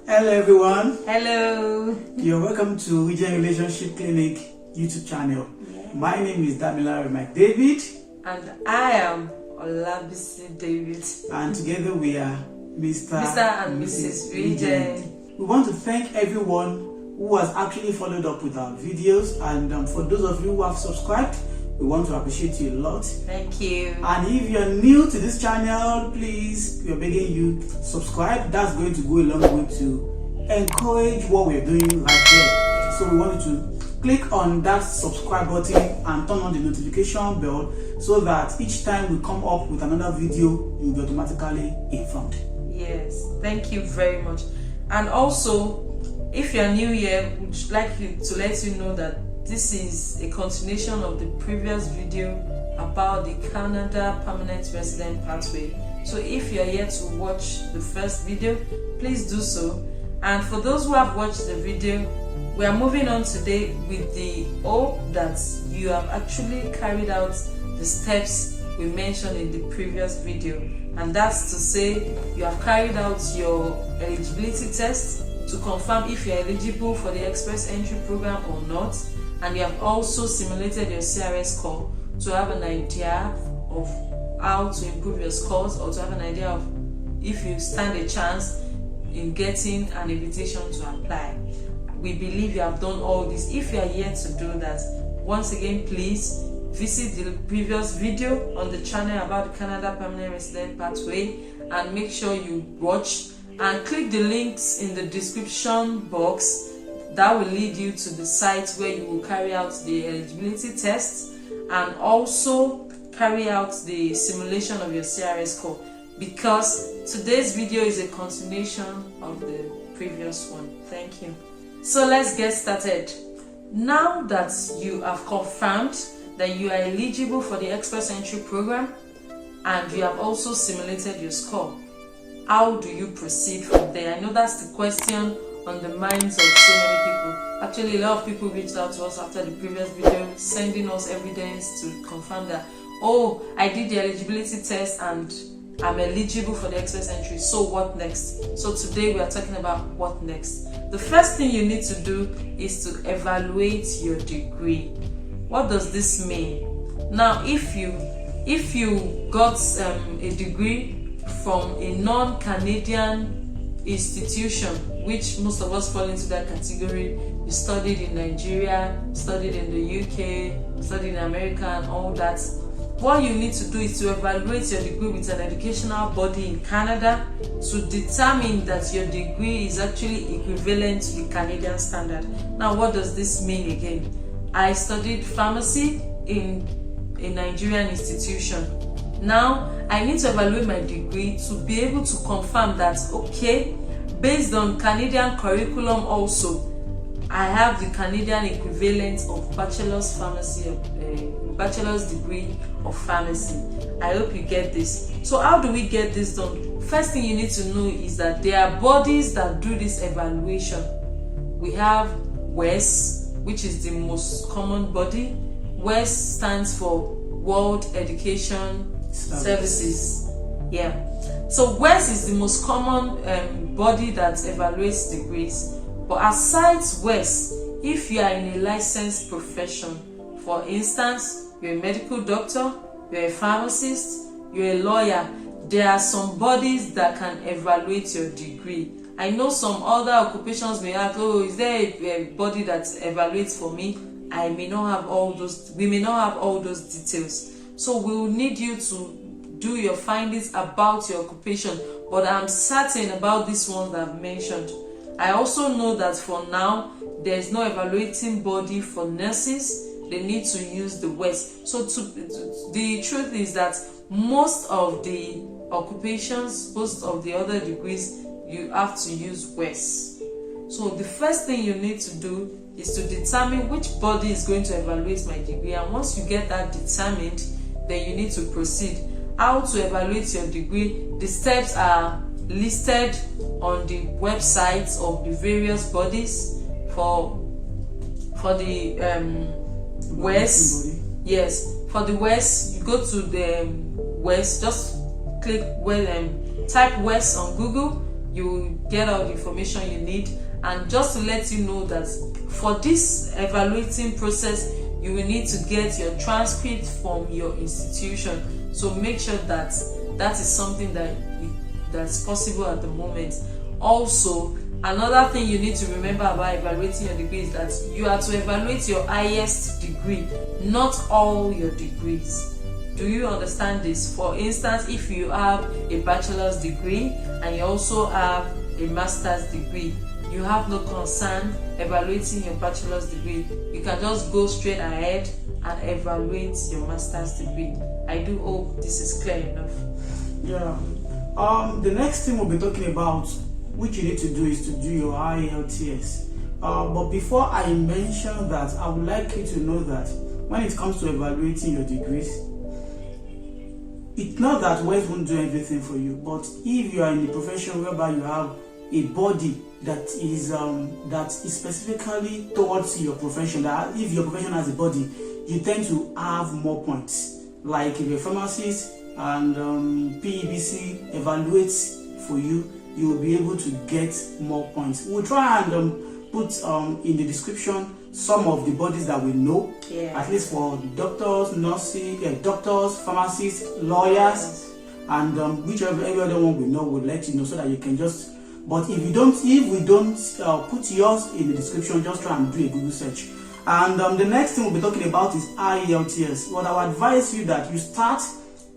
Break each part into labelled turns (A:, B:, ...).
A: Hello everyone.
B: Hello.
A: You're welcome to Region Relationship Clinic YouTube channel. Yeah. My name is Damilare McDavid.
B: And I am Olabisi David.
A: And together we are Mr.
B: and Mrs. Regent.
A: We want to thank everyone who has actually followed up with our videos, and for those of you who have subscribed, we want to appreciate you a lot.
B: Thank you.
A: And if you're new to this channel, please, we're begging you, subscribe. That's going to go a long way to encourage what we're doing right here. So we want you to click on that subscribe button and turn on the notification bell so that each time we come up with another video, you'll be automatically informed.
B: Yes, thank you very much. And also, if you're new here, we'd like to let you know that this is a continuation of the previous video about the Canada Permanent Resident Pathway. So if you're here to watch the first video, please do so. And for those who have watched the video, we are moving on today with the hope that you have actually carried out the steps we mentioned in the previous video. And that's to say, you have carried out your eligibility test to confirm if you're eligible for the Express Entry program or not. And you have also simulated your CRS score to have an idea of how to improve your scores, or to have an idea of if you stand a chance in getting an invitation to apply. We believe you have done all this. If you are yet to do that, once again, please visit the previous video on the channel about the Canada Permanent Resident Pathway and make sure you watch and click the links in the description box. That will lead you to the site where you will carry out the eligibility test and also carry out the simulation of your CRS score, because today's video is a continuation of the previous one. Thank you. So let's get started. Now that you have confirmed that you are eligible for the Express Entry program and you have also simulated your score, how do you proceed from there? I know that's the question on the minds of so many people. Actually, a lot of people reached out to us after the previous video, sending us evidence to confirm that, oh, I did the eligibility test and I'm eligible for the Express Entry, so what next? So today we are talking about what next. The first thing you need to do is to evaluate your degree. What does this mean? Now, if you got a degree from a non-Canadian institution, which most of us fall into that category, you studied in Nigeria, studied in the UK, studied in America and all that, what you need to do is to evaluate your degree with an educational body in Canada to determine that your degree is actually equivalent to the Canadian standard. Now, what does this mean again? I studied pharmacy in a Nigerian institution. Now, I need to evaluate my degree to be able to confirm that, okay, based on Canadian curriculum also, I have the Canadian equivalent of bachelor's degree of pharmacy. I hope you get this. So how do we get this done? First thing you need to know is that there are bodies that do this evaluation. We have WES, which is the most common body. WES stands for World Education Services. Yeah. So WES is the most common body that evaluates degrees. But aside WES, if you are in a licensed profession, for instance, you're a medical doctor, you're a pharmacist, you're a lawyer, there are some bodies that can evaluate your degree. I know some other occupations may ask, oh, is there a body that evaluates for me? I may not have all those, we may not have all those details. So we will need you to do your findings about your occupation, but I'm certain about this one that I've mentioned. I also know that for now, there's no evaluating body for nurses. They need to use the WES. So the truth is that most of the occupations, most of the other degrees, you have to use WES. So the first thing you need to do is to determine which body is going to evaluate my degree. And once you get that determined, then you need to proceed. How to evaluate your degree? The steps are listed on the websites of the various bodies. For the WES, yes, for the WES, you go to the WES, just click type WES on Google, you will get all the information you need. And just to let you know that for this evaluating process, you will need to get your transcript from your institution. So make sure that that is something that's possible at the moment. Also, another thing you need to remember about evaluating your degree is that you are to evaluate your highest degree, not all your degrees. Do you understand this? For instance, if you have a bachelor's degree and you also have a master's degree, you have no concern evaluating your bachelor's degree. You can just go straight ahead and evaluate your master's degree. I do hope this is clear enough.
A: Yeah. The next thing we'll be talking about, which you need to do, is to do your IELTS. But before I mention that, I would like you to know that when it comes to evaluating your degrees, it's not that words won't do everything for you, but if you are in a profession whereby you have a body that is specifically towards your profession, that if your profession has a body, you tend to have more points. Like if a pharmacist and PEBC evaluates for you, you will be able to get more points. We'll try and put in the description some of the bodies that we know, at least for doctors, nurses, doctors, pharmacists, lawyers, and whichever every other one we know, we'll let you know so that you can just. But if we don't put yours in the description, just try and do a Google search. And the next thing we'll be talking about is IELTS. What I would advise you that you start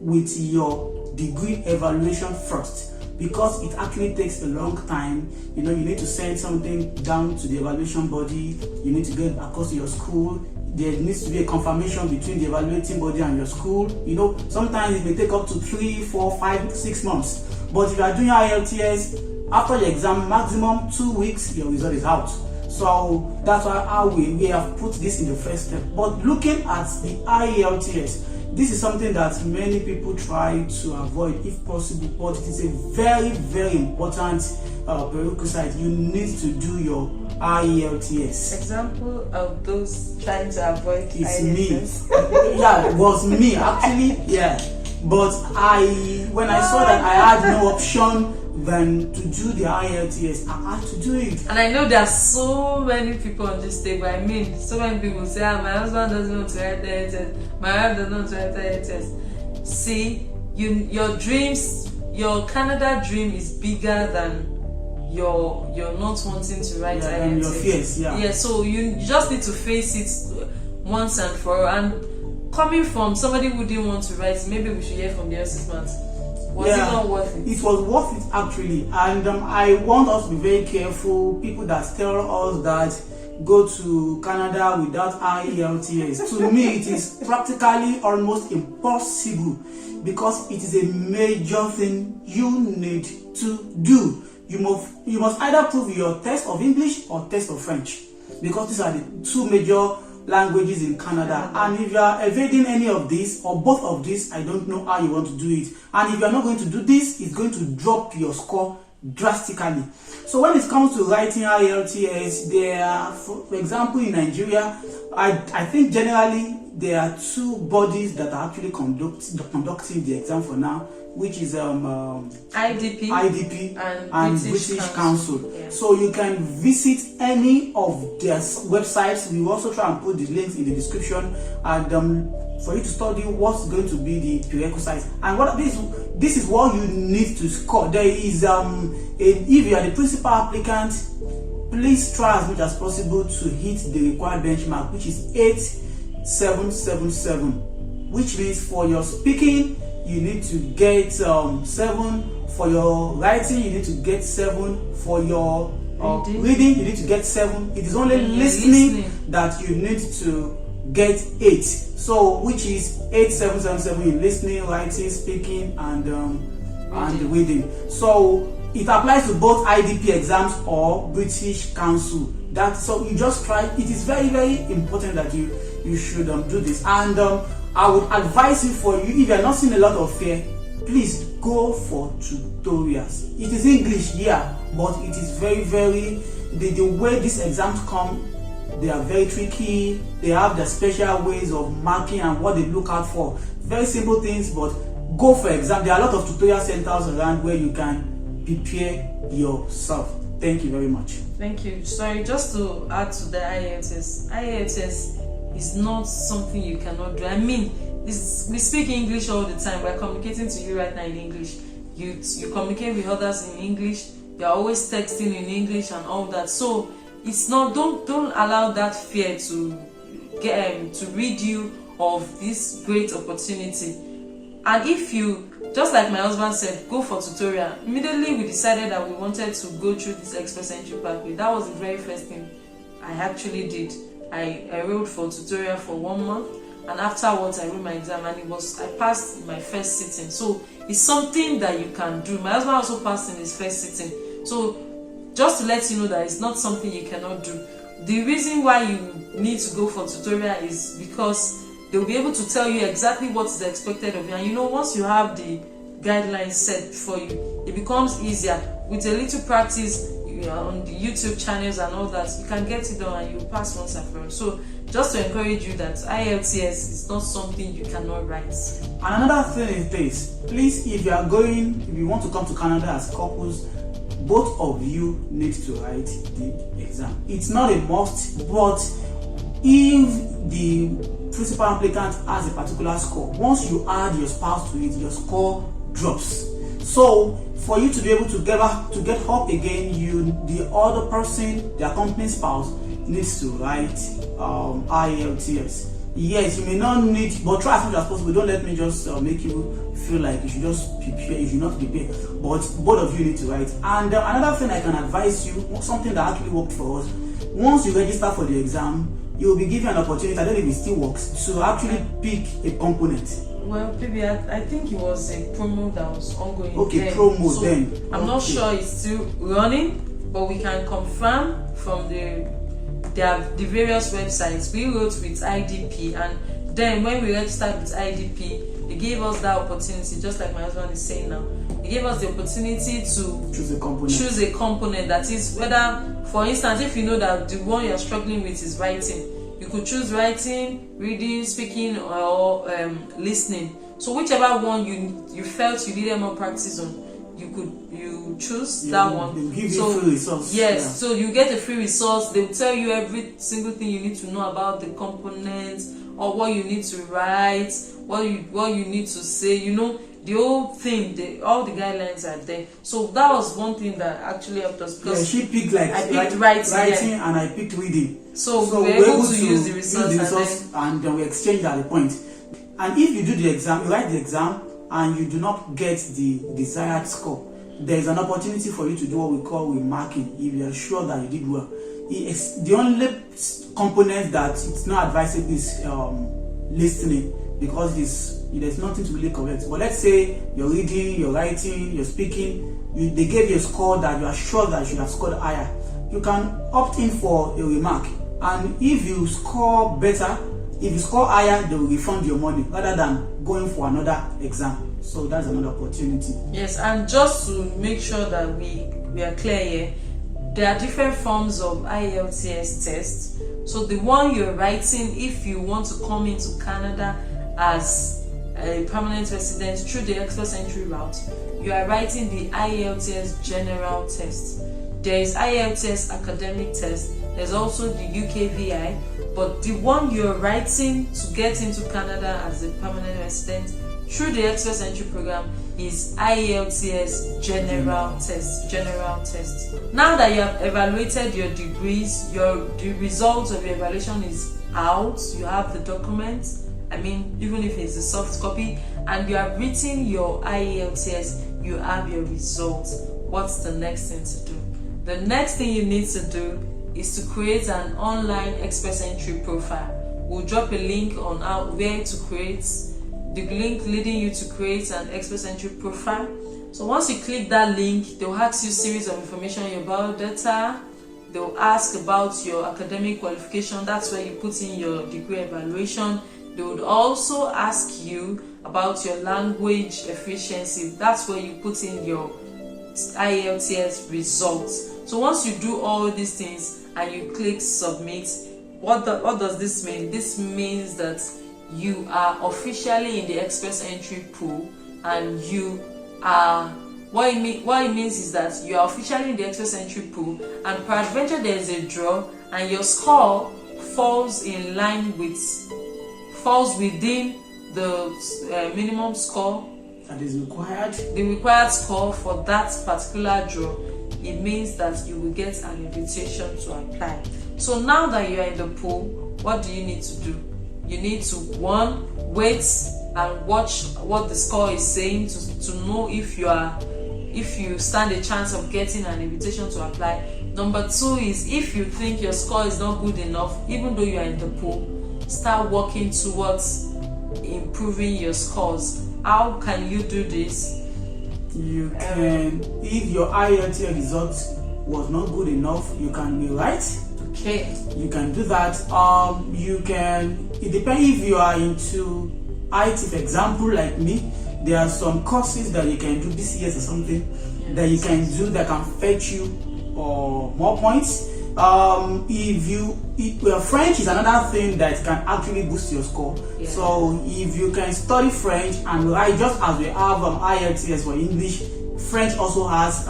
A: with your degree evaluation first, because it actually takes a long time. You know, you need to send something down to the evaluation body, you need to get across to your school, there needs to be a confirmation between the evaluating body and your school. You know, sometimes it may take up to 3, 4, 5, 6 months. But if you are doing IELTS, after the exam, maximum 2 weeks, your result is out. So that's how we have put this in the first step. But looking at the IELTS, this is something that many people try to avoid if possible, but it is a very, very important prerequisite. You need to do your IELTS.
B: Example of those trying to avoid
A: it's
B: IELTS.
A: Me. Yeah, it was me actually. Yeah, but when I saw that I had no option than to do the IELTS, I had to do it.
B: And I know there are so many people on this table. I mean, so many people say, my husband doesn't want to write the IELTS, my wife doesn't want to write the IELTS. See, your dreams, your Canada dream is bigger than your not wanting to write IELTS.
A: And your fears,
B: Yeah, so you just need to face it once and for all. And coming from somebody who didn't want to write, maybe we should hear from the assistant. Was it not worth it? It
A: was worth it actually, and I want us to be very careful. People that tell us that go to Canada without IELTS, to me it is practically almost impossible, because it is a major thing you need to do. You must either prove your test of English or test of French, because these are the two major languages in Canada. And if you are evading any of these or both of these, I don't know how you want to do it. And if you are not going to do this, it's going to drop your score drastically. So when it comes to writing IELTS, there are, for example, in Nigeria, I think generally there are 2 bodies that are actually conducting the exam for now, which is
B: IDP
A: and British Council. Yeah. So you can visit any of their websites. We will also try and put the links in the description, and for you to study what's going to be the prerequisites and what this is what you need to score. There is if you are the principal applicant, please try as much as possible to hit the required benchmark, which is 8777, which means for your speaking you need to get 7, for your writing you need to get 7, for your reading you need to get 7. It is only listening that you need to get 8, so which is 8777 in listening, writing, speaking, and reading. So it applies to both IDP exams or British Council. So you just try. It is very, very important that you should do this. And I would advise you, for you, if you are not seeing a lot of fear, please go for tutorials. It is English, yeah, but it is very, very the way these exams come, they are very tricky. They have their special ways of marking and what they look out for. Very simple things, but go for exam. There are a lot of tutorial centers around where you can prepare yourself. Thank you very much.
B: Thank you. Sorry, just to add to the IELTS. IELTS is not something you cannot do. I mean, we speak English all the time. We're communicating to you right now in English. You communicate with others in English. You're always texting in English and all that. So it's not. Don't allow that fear to rid you of this great opportunity. And if you, just like my husband said, go for tutorial. Immediately we decided that we wanted to go through this express entry pathway. That was the very first thing I actually did. I enrolled for tutorial for 1 month, and afterwards I wrote my exam, and I passed my first sitting. So it's something that you can do. My husband also passed in his first sitting. So just to let you know that it's not something you cannot do. The reason why you need to go for tutorial is because they'll be able to tell you exactly what is expected of you. And once you have the guidelines set for you, it becomes easier. With a little practice on the YouTube channels and all that, you can get it done and you pass once and for all. So just to encourage you that IELTS is not something you cannot write.
A: And another thing is this: please, if you want to come to Canada as couples, both of you need to write the exam. It's not a must, but if the principal applicant has a particular score, once you add your spouse to it, your score drops. So for you to be able to get up again, the other person, the accompanying spouse, needs to write IELTS. Yes, you may not need, but try as much as possible. Don't let me just make you feel like you should just prepare. You should not prepare. But both of you need to write. And another thing I can advise you, something that actually worked for us: once you register for the exam, you will be given an opportunity, I don't know if it still works, to actually pick a component.
B: Well, maybe I think it was a promo that was ongoing.
A: Okay,
B: then.
A: promo
B: So
A: then.
B: I'm not sure it's still running, but we can confirm from the various websites. We wrote with IDP, and then when we registered with IDP, they gave us that opportunity, just like my husband is saying now. They gave us the opportunity to choose a component. That is, whether, for instance, if you know that the one you're struggling with is writing, you could choose writing, reading, speaking, or listening. So whichever one you felt you needed more practice on, you choose that one.
A: They'll give you free resource.
B: Yes, yeah. So you get a free resource. They'll tell you every single thing you need to know about the components, or what you need to write, what you need to say. The whole thing, all the guidelines are there. So that was one thing that actually helped us, because
A: she picked
B: I picked writing
A: and I picked reading.
B: So we were able to use the resource,
A: and then we exchanged at the point. And if you do the exam, you write the exam, and you do not get the desired score, there is an opportunity for you to do what we call remarking, if you are sure that you did well. The only component that it's not advisable is listening, because there's nothing to really correct. But let's say you're reading, you're writing, you're speaking, they gave you a score that you are sure that you should have scored higher. You can opt in for a remark, and if you score better, if you score higher, they will refund your money rather than going for another exam. So that's another opportunity.
B: Yes, and just to make sure that we are clear here, there are different forms of IELTS tests. So the one you're writing, if you want to come into Canada as a permanent resident through the express entry route, you are writing the IELTS general test. There is IELTS academic test. There's also the UKVI, but the one you're writing to get into Canada as a permanent resident through the express entry program is IELTS general test. Now that you have evaluated your degrees, the results of your evaluation is out, you have the documents, even if it's a soft copy, and you have written your IELTS, you have your results. What's the next thing to do? The next thing you need to do is to create an online express entry profile. We'll drop a link on where to create, the link leading you to create an express entry profile. So once you click that link, they'll ask you a series of information, your biodata. They'll ask about your academic qualification. That's where you put in your degree evaluation. They would also ask you about your language efficiency. That's where you put in your IELTS results. So once you do all these things and you click submit, what does this mean? This means that you are officially in the express entry pool, and you are What it means is that you are officially in the Express Entry pool, and peradventure there is a draw and your score falls within the minimum score
A: that is required,
B: the required score for that particular draw. It means that you will get an invitation to apply. So now that you are in the pool, what do you need to do? You need to, one, wait and watch what the score is saying to know if you stand a chance of getting an invitation to apply. Number two is, if you think your score is not good enough, even though you are in the pool, start working towards improving your scores. How can you do this?
A: You can, if your IELTS result was not good enough, you can rewrite.
B: Okay.
A: You can do that. You can, it depends if you are into IT, for example, like me. There are some courses that you can do, BCS or something, that you can do that can fetch you more points. French is another thing that can actually boost your score. Yeah. So if you can study French and write, just as we have IELTS for English, French also has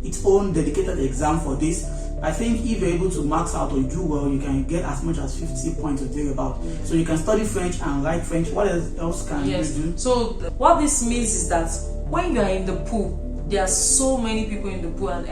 A: its own dedicated exam for this. I think if you're able to max out or do well, you can get as much as 50 points or thereabout. Yeah. So you can study French and write French. What else can you do?
B: So what this means is that when you are in the pool, there are so many people in the pool, and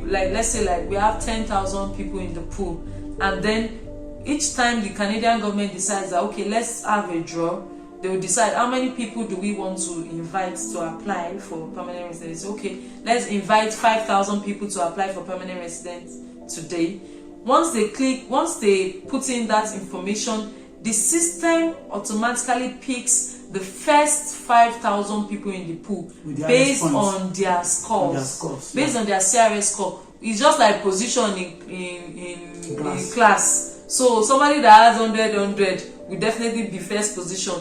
B: let's say we have 10,000 people in the pool, and then each time the Canadian government decides that, okay, let's have a draw, they will decide how many people do we want to invite to apply for permanent residence. Okay, let's invite 5,000 people to apply for permanent residence today. Once they put in that information, the system automatically picks the first 5,000 people in the pool based on their scores, based on their CRS score. It's just like position in class. So somebody that has 100 will definitely be first position,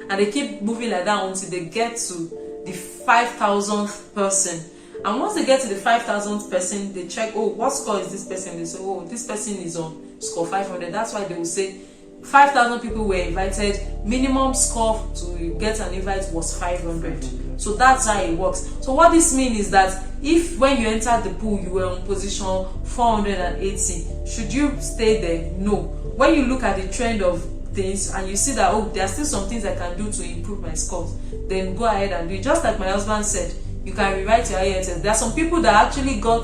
B: and they keep moving like that until they get to the 5,000th person. And once they get to the 5,000th person, they check, oh, what score is this person? They say, oh, this person is on score 500. That's why they will say 5,000 people were invited. Minimum score to get an invite was 500. So that's how it works. So what this means is that if when you entered the pool you were on position 480, should you stay there? No. When you look at the trend of things and you see that, oh, there are still some things I can do to improve my scores, then go ahead and do it. Just like my husband said, you can rewrite your IELTS. There are some people that actually got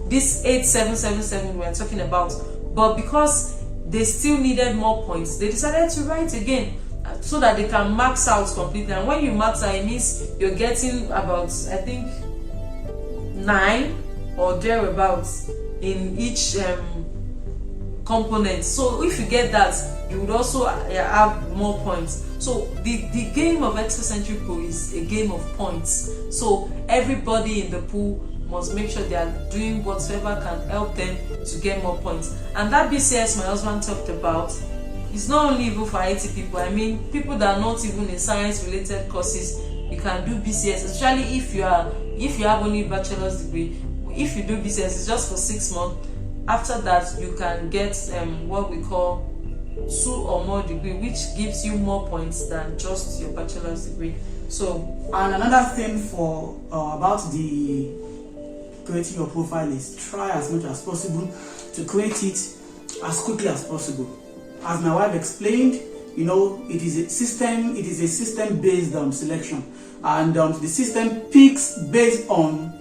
B: this 8777 we're talking about, but because they still needed more points, they decided to write again so that they can max out completely. And when you max out, it means you're getting about, I think, 9 or thereabouts in each component. So if you get that, you would also have more points. So the game of Express Entry pool is a game of points. So everybody in the pool must make sure they are doing whatever can help them to get more points. And that BCS my husband talked about is not only even for IT people. I mean, people that are not even in science related courses, you can do BCS, especially if you have only bachelor's degree. If you do BCS, it's just for 6 months. After that, you can get what we call 2 or more degree, which gives you more points than just your bachelor's degree. So,
A: and another thing for about the creating your profile is try as much as possible to create it as quickly as possible. As my wife explained, it is a system based selection, and the system picks based on,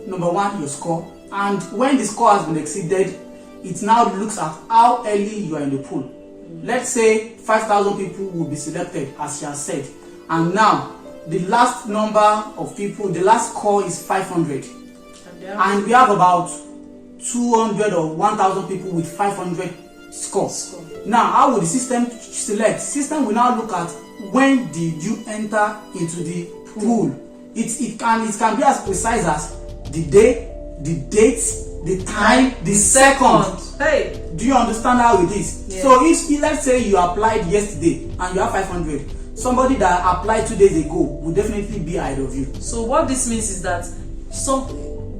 A: number one, your score, and when the score has been exceeded, it now looks at how early you are in the pool. Let's say 5,000 people will be selected, as she has said, and now the last number of people, the last score is 500, and we have about 200 or 1,000 people with 500 scores. Now, how will the system select? System will now look at when did you enter into the pool. It can be as precise as the day, the date, the time, the second.
B: Hey,
A: do you understand how it is? Yeah. So if let's say you applied yesterday and you have 500, somebody that applied 2 days ago will definitely be ahead of you.
B: So what this means is that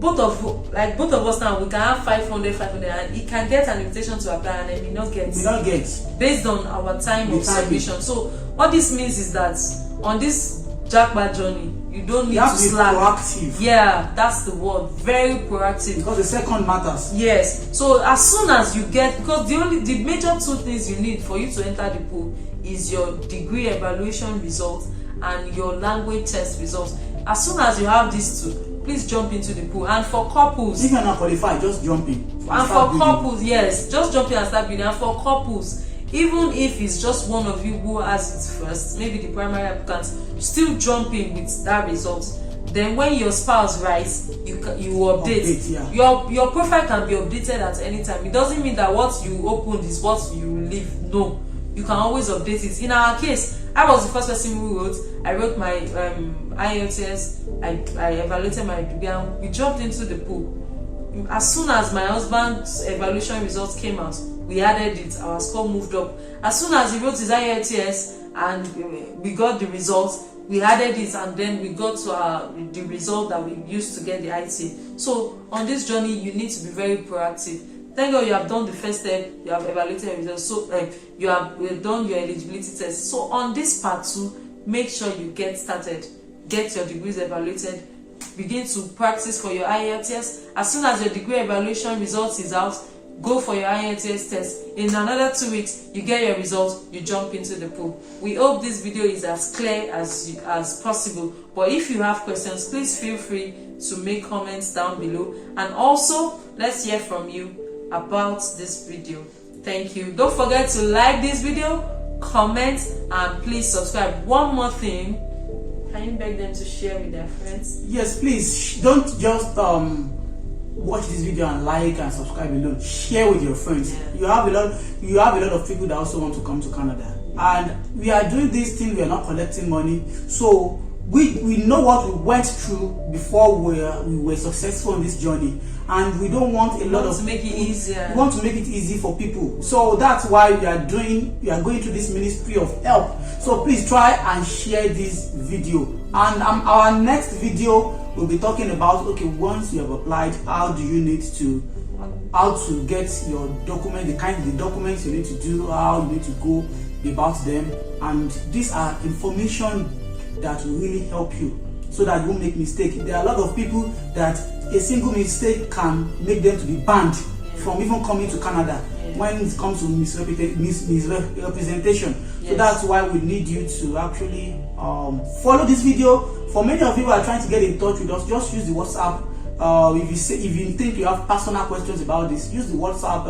B: both of us now, we can have 500, and he can get an invitation to apply and then may not get based on our time of submission. So what this means is that on this jackpot journey, You don't need
A: You have
B: to
A: to be
B: slack.
A: proactive.
B: Yeah, that's the word. Very proactive.
A: Because the second matters.
B: Yes. So as soon as you get, because the major two things you need for you to enter the pool is your degree evaluation results and your language test results. As soon as you have these two, please jump into the pool. And for couples,
A: if you're not qualified, just jump in.
B: And for couples, yes, just jump in and start building. And for couples, even if it's just one of you who has it first, maybe the primary applicant, still jump in with that result. Then when your spouse writes, you will update.
A: Yeah.
B: Your profile can be updated at any time. It doesn't mean that what you opened is what you leave. No, you can always update it. In our case, I was the first person who wrote. I wrote my IELTS. I evaluated my degree, and we jumped into the pool. As soon as my husband's evaluation results came out, we added it. Our score moved up. As soon as he wrote his IELTS and we got the results, we added it, and then we got to the result that we used to get the IT. So on this journey, you need to be very proactive. Thank God you have done the first step. You have evaluated your results. So you have done your eligibility test. So on this part 2, make sure you get started. Get your degrees evaluated. Begin to practice for your IELTS. As soon as your degree evaluation results is out, go for your IELTS test. In another 2 weeks, you get your results, you jump into the pool. We hope this video is as clear as possible. But if you have questions, please feel free to make comments down below. And also, let's hear from you about this video. Thank you. Don't forget to like this video, comment, and please subscribe. One more thing. Can you beg them to share with their friends?
A: Yes, please. Don't just watch this video and like and subscribe alone. Share with your friends.
B: Yeah.
A: You have a lot of people that also want to come to Canada, and we are doing this thing. We are not collecting money, so we know what we went through before we were successful in this journey, and we don't want a lot of
B: to make it easier.
A: We want to make it easy for people, so that's why we are going to this ministry of help. So please try and share this video, and our next video will be talking about, okay, once you have applied, how to get your document, the documents you need to do, how you need to go about them, and these are information that will really help you so that you won't make mistake. There are a lot of people that a single mistake can make them to be banned from even coming to Canada when it comes to misrepresentation. So that's why we need you to actually follow this video. For many of you who are trying to get in touch with us, just use the WhatsApp. If you think you have personal questions about this, use the WhatsApp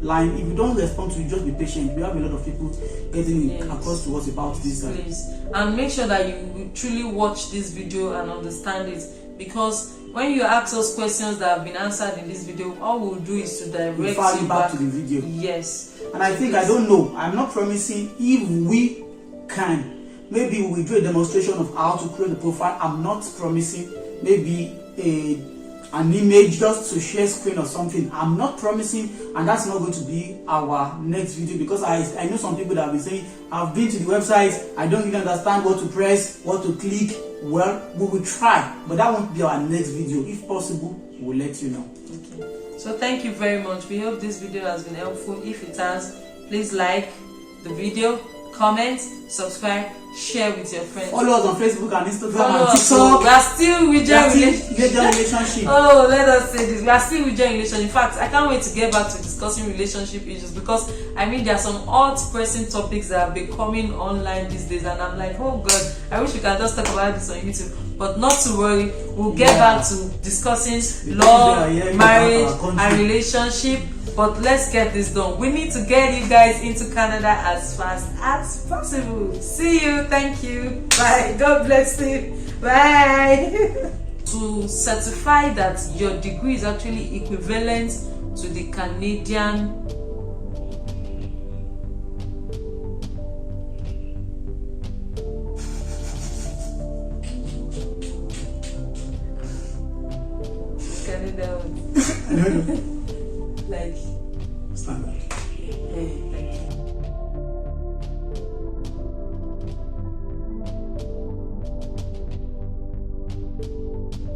A: line. If you don't respond to it, just be patient. We have a lot of people getting across to us about this.
B: Please, and make sure that you truly watch this video and understand it, because when you ask us questions that have been answered in this video, all we'll do is to direct you back
A: to the video.
B: Yes.
A: And I think, I don't know, I'm not promising. If we can, maybe we'll do a demonstration of how to create a profile. I'm not promising. Maybe an image just to share screen or something. I'm not promising, and that's not going to be our next video, because I know some people that have been saying, I've been to the website, I don't really understand what to press, what to click. Well, we will try, but that won't be our next video. If possible, we'll let you know.
B: Okay, so thank you very much. We hope this video has been helpful. If it has, please like the video, comment, subscribe, share with your friends.
A: Follow us on Facebook and Instagram and TikTok.
B: We are still with your
A: relationship.
B: Oh, let us say this. We are still with your relationship. In fact, I can't wait to get back to discussing relationship issues, because I mean there are some hot pressing topics that have been coming online these days, and I'm like, oh God, I wish we could just talk about this on YouTube. But not to worry, we'll get back to discussing love, marriage, and relationship. But let's get this done. We need to get you guys into Canada as fast as possible. See you. Thank you. Bye. God bless you. Bye. To certify that your degree is actually equivalent to the Canadian like
A: standard.